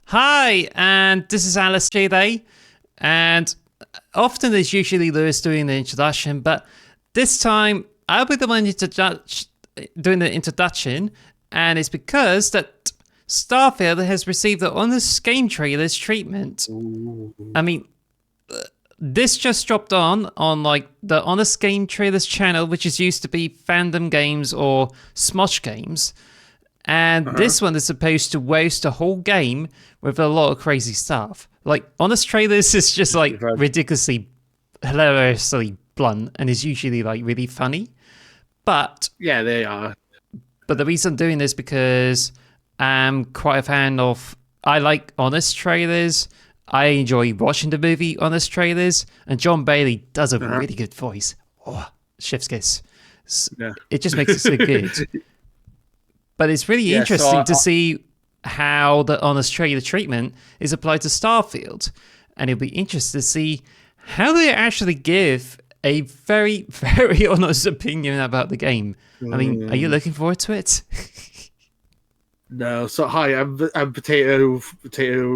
Hi, and this is Alice J. And often it's usually Lewis doing the introduction, but this time I'll be the one doing the introduction, and it's because that Starfield has received the Honest Game Trailers treatment. Ooh. I mean, this just dropped on like the Honest Game Trailers channel, which is used to be Fandom Games or Smosh Games. And this one is supposed to roast the whole game with a lot of crazy stuff. Like, Honest Trailers is just like ridiculously, hilariously blunt and is usually like really funny. But yeah, they are. But the reason I'm doing this because I'm quite a fan of. I like Honest Trailers. I enjoy watching the movie Honest Trailers, and John Bailey does a really good voice. Oh, chef's kiss. Yeah. It just makes it so good. But it's really interesting to see how the Honest Trailer treatment is applied to Starfield. And it'll be interesting to see how they actually give a very, very honest opinion about the game. I mean, are you looking forward to it? No. So, hi, I'm Potato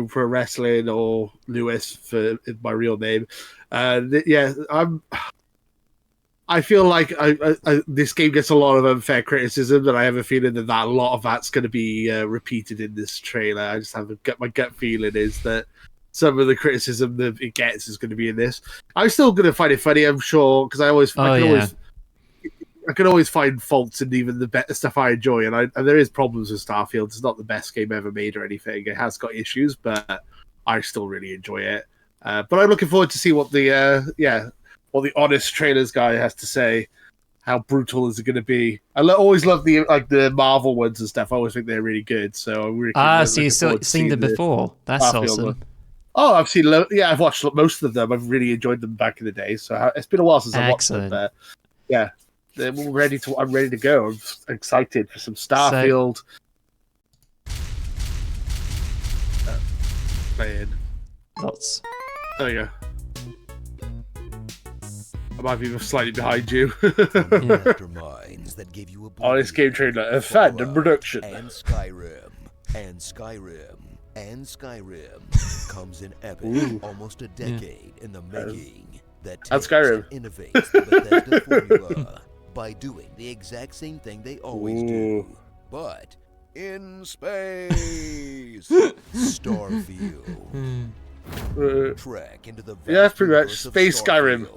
for wrestling, or Lewis for my real name. Yeah, I feel like this game gets a lot of unfair criticism, and I have a feeling that a lot of that's going to be repeated in this trailer. I just have my gut feeling is that some of the criticism that it gets is going to be in this. I'm still going to find it funny, I'm sure, because I can always find faults in even the better stuff I enjoy, and there is problems with Starfield. It's not the best game ever made or anything. It has got issues, but I still really enjoy it. But I'm looking forward to see what the Honest Trailers guy has to say. How brutal is it going to be? I always love the Marvel ones and stuff. I always think they're really good. So I'm really so you've seen them before? That's Starfield awesome. one. Oh, I've seen. I've watched most of them. I've really enjoyed them back in the day. So it's been a while since I watched them. But yeah, I'm ready to go. I'm excited for some Starfield. Playing. Lots. There you go. I might be slightly behind you. Masterminds that give you a Honest Game Trailer, a fandom production. And Skyrim comes in epic, almost a decade in the making. That takes Skyrim. and innovates the Bethesda formula by doing the exact same thing they always do, but in space. Starfield. Trek into the pretty much space Skyrim.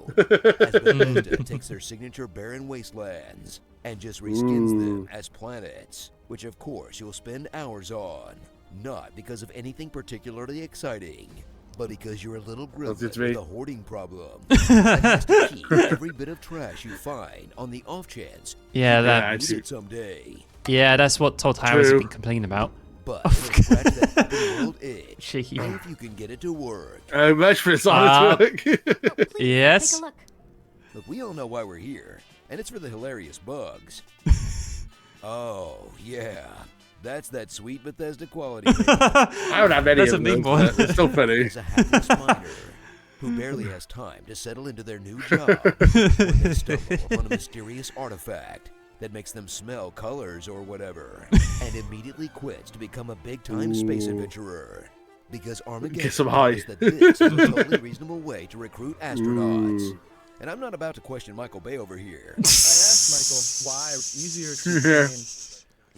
As Bethesda takes their signature barren wastelands and just reskins them as planets, which of course you'll spend hours on, not because of anything particularly exciting, but because you're a little gremlin with a hoarding problem that has to keep every bit of trash you find on the off chance you need it someday. Yeah, that's what Todd Howard's been complaining about. But scratch that open world itch, if you can get it to work. Much for its honest work. Yes. Take a look. Look, we all know why we're here, and it's for the hilarious bugs. Oh, yeah. That's that sweet Bethesda quality. I don't have any That's of a big them, one. It's still funny. There's a hapless miner who barely has time to settle into their new job when they stumble upon a mysterious artifact that makes them smell colors or whatever, and immediately quits to become a big-time space adventurer. Because Armageddon knows that this is a totally reasonable way to recruit astronauts. And I'm not about to question Michael Bay over here. I asked Michael why easier to train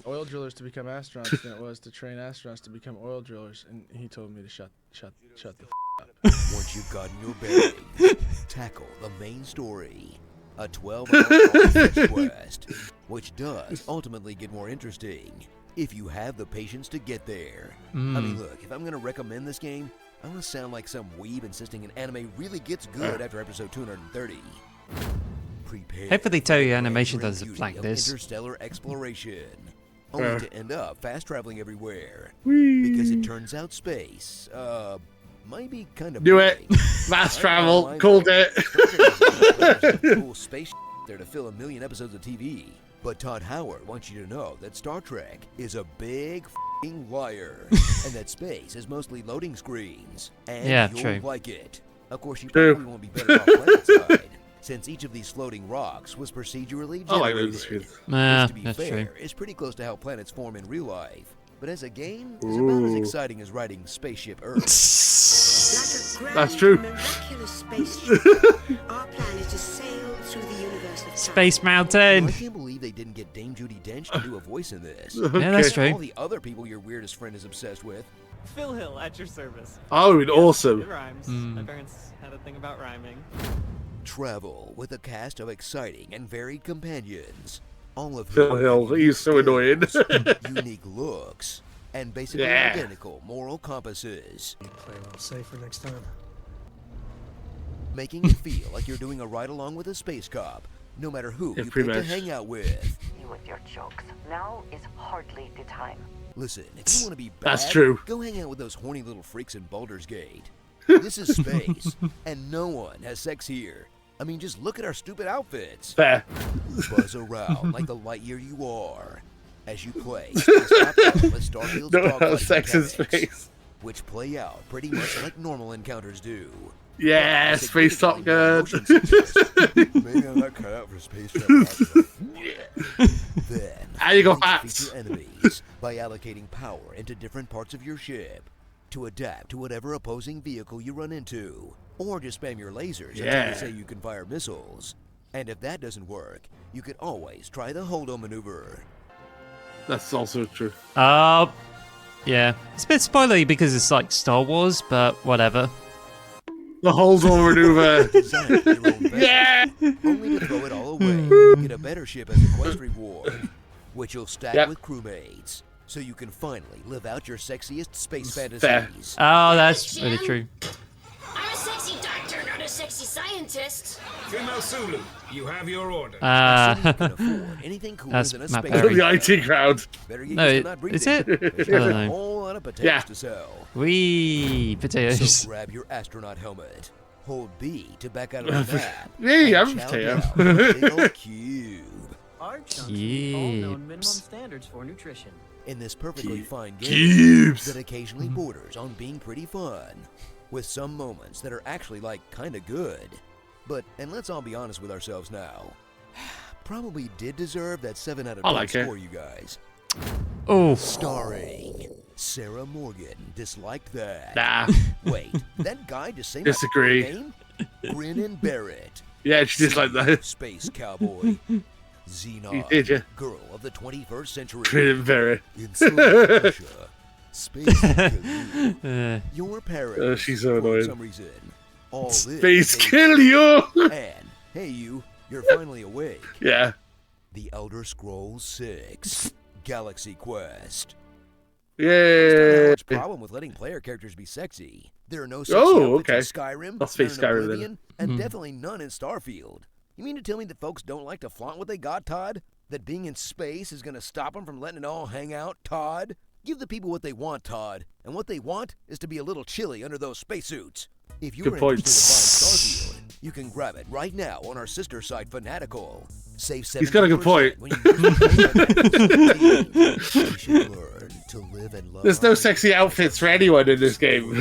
oil drillers to become astronauts than it was to train astronauts to become oil drillers, and he told me to shut the up. Once you've gotten your bearings, tackle the main story. A 12-hour quest, which does ultimately get more interesting if you have the patience to get there. I mean, look, if I'm going to recommend this game, I'm going to sound like some weeb insisting an anime really gets good after episode 230. Prepare. Hopefully, Toei Animation doesn't like this. Interstellar exploration, only to end up fast traveling everywhere, because it turns out space, might be kind of do it. Fast travel. Called it. Cool space there to fill a million episodes of TV. But Todd Howard wants you to know that Star Trek is a big f***ing liar, and that space is mostly loading screens. And you'll like it. Of course, you probably won't be better off planetside, since each of these floating rocks was procedurally generated. Which, to be fair, is pretty close to how planets form in real life. but as a game, it's about as exciting as riding Spaceship Earth. That's true. Miraculous spaceship. Our plan is to sail through the universe of time. Space Well, Mountain. I can't believe they didn't get Dame Judi Dench to do a voice in this. Yeah, that's Okay. All true. the other people your weirdest friend is obsessed with. Phil Hill at your service. Oh, it'd be awesome. It rhymes. My parents had a thing about rhyming. Travel with a cast of exciting and varied companions. All of Phil whom Hill, have he's so annoying. skills, unique looks, and basically Yeah. identical moral compasses, Play a little safer next time. making you feel like you're doing a ride along with a space cop, no matter who Yeah, you pretty pick to much. hang out with. You with your jokes. Now is hardly the time. Listen, if you want to be bad, That's true. go hang out with those horny little freaks in Baldur's Gate. This is space, and no one has sex here. I mean, just look at our stupid outfits. Fair. Buzz around like the light year you are as you play Space Capcom with Starfield's Don't have dogfighting sex in mechanics, space. which play out pretty much like normal encounters do. Yeah, But Space Top Gun. significantly more motion sickness. Maybe I'm not cut out for space travel. Then, How you go defeat fast? your enemies by allocating power into different parts of your ship to adapt to whatever opposing vehicle you run into, or just spam your lasers until Yeah. they say you can fire missiles. And if that doesn't work, you can always try the hold-on maneuver. That's also true. Yeah. It's a bit spoilery because it's like Star Wars, but whatever. The hold on maneuver. Design your own vessel, Yeah. only to throw it all away. Get a better ship as a quest reward, which you'll stack Yep. with crewmates, so you can finally live out your sexiest space Fair. fantasies. Oh, that's really true. I'm a sexy doctor, not a sexy scientist. Female Sulu, you have your order. You can afford anything cooler That's than a Matt space Perry. The IT crowd. Better get No, used to it- not breathing. is it? There's I don't a know. whole lot of potatoes Yeah. to sell. Wee potatoes. So grab your astronaut helmet, hold B to back out of the map, Hey, and I'm chow potato. down on a big old cube. Our chunks meet all Cubes. known minimum standards for nutrition. In this perfectly fine game Cubes. that occasionally borders on being pretty fun, with some moments that are actually like kinda good. But, and let's all be honest with ourselves now, probably did deserve that 7 out of I 10 like it. score, you guys. Oh, Starring Sarah Morgan. Disliked that. Nah. Wait, that guy just say my Disagree. name? Grinnin' Barrett. Yeah, she just like that. Space Cowboy. Xenon. You did, yeah. Girl of the 21st century. Trinity Very. In Soviet Russia. Space Canoe. uh, Your parents. she's so for annoying. some reason. All this Space they- kill you. And, hey you, you're finally awake. Yeah. The Elder Scrolls 6. Galaxy Quest. How Yeah. much problem with letting player characters be sexy? There are no sexy Oh, outfits okay. in Skyrim, I'll space none in Skyrim then. Oblivion, and definitely none in Starfield. You mean to tell me that folks don't like to flaunt what they got, Todd? That being in space is gonna stop them from letting it all hang out, Todd? Give the people what they want, Todd. And what they want is to be a little chilly under those spacesuits. If you're Good point. interested in buying Starfield, you can grab it right now on our sister site, Fanatical. Save 70% He's got a good point. when you use the code. You should learn to live and love. There's no harmony. sexy outfits for anyone in this game.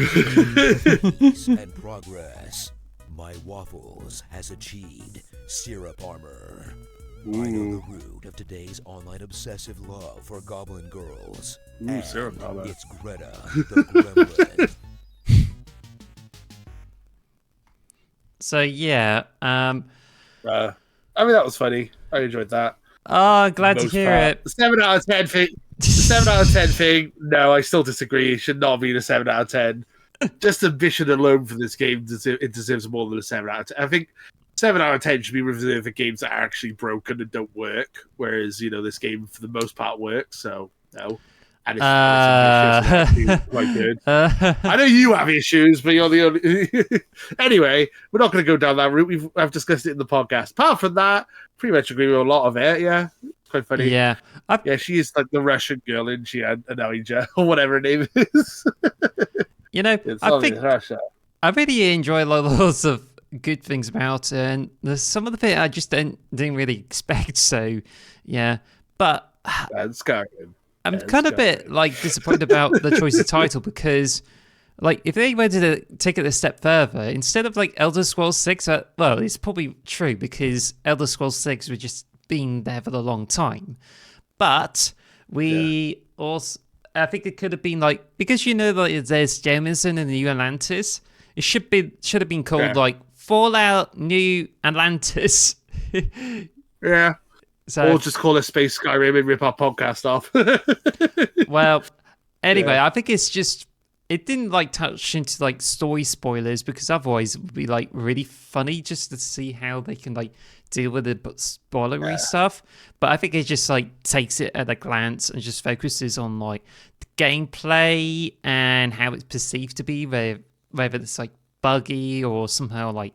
Peace and progress. My waffles has achieved syrup armor. I know the root of today's online obsessive love for goblin girls. Ooh, syrup And armor. it's Greta, the gremlin. so yeah. I mean, that was funny. I enjoyed that. Oh, glad to Most hear part. it. The 7 out of 10 thing. The 7 out of 10 thing. No, I still disagree. It should not be a 7 out of 10. Just the mission alone for this game, it deserves more than a 7 out of 10. I think 7 out of 10 should be reserved for games that are actually broken and don't work. Whereas, this game, for the most part, works. So, no. And it's actually quite good. I know you have issues, but you're the only. Anyway, we're not going to go down that route. I've discussed it in the podcast. Apart from that, pretty much agree with a lot of it. Yeah, it's quite funny. yeah. Yeah, she is like the Russian girl, and she had Anelja or whatever her name is. It's I all think in Russia. I really enjoy lots of good things about it, and there's some of the bit I just didn't really expect. So, yeah, but And Skyrim. I'm Yeah, kind of a bit Skyrim. disappointed about the choice of title because, if they were to take it a step further, instead of Elder Scrolls 6, well, it's probably true because Elder Scrolls 6 was just been there for a long time, but we also I think it could have been like, because you know that there's Jameson in the New Atlantis, it should have been called like Fallout New Atlantis. Yeah. So, or just call it Space Skyrim and rip our podcast off. well, anyway, I think it's just, it didn't like touch into like story spoilers, because otherwise it would be like really funny just to see how they can like deal with the spoilery stuff. But I think it just like takes it at a glance and just focuses on like the gameplay and how it's perceived to be, whether it's like buggy or somehow like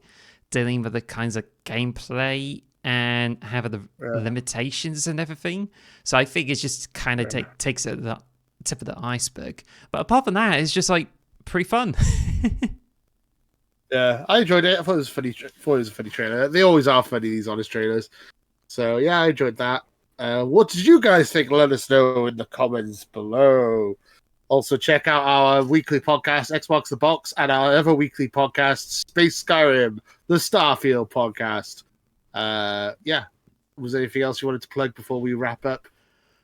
dealing with the kinds of gameplay and have the limitations and everything. So I think it just kind of takes it at the tip of the iceberg. But apart from that, it's just like pretty fun. Yeah, I enjoyed it. I thought it was a funny trailer. They always are funny, these honest trailers. So yeah, I enjoyed that. What did you guys think? Let us know in the comments below. Also, check out our weekly podcast, Xbox the Box, and our other weekly podcast, Space Skyrim, the Starfield podcast. Yeah. Was there anything else you wanted to plug before we wrap up?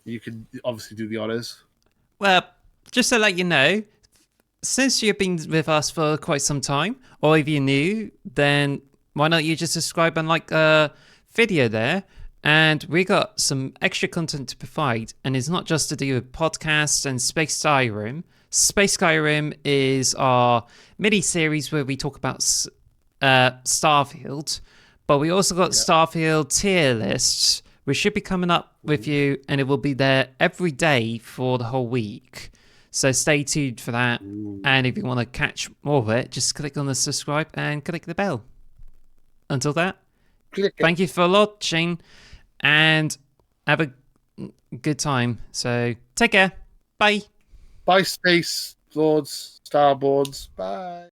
You can obviously do the honors. Well, just to let you know, since you've been with us for quite some time, or if you're new, then why not you just subscribe and like a video there? And we got some extra content to provide, and it's not just to do with podcasts and Space Skyrim. Space Skyrim is our mini-series where we talk about Starfield, but we also got Starfield tier lists, which should be coming up with you, and it will be there every day for the whole week. So stay tuned for that. And if you want to catch more of it, just click on the subscribe and click the bell. Until that, thank you for watching and have a good time. So take care. Bye. Bye, Space Lords, Starboards. Bye.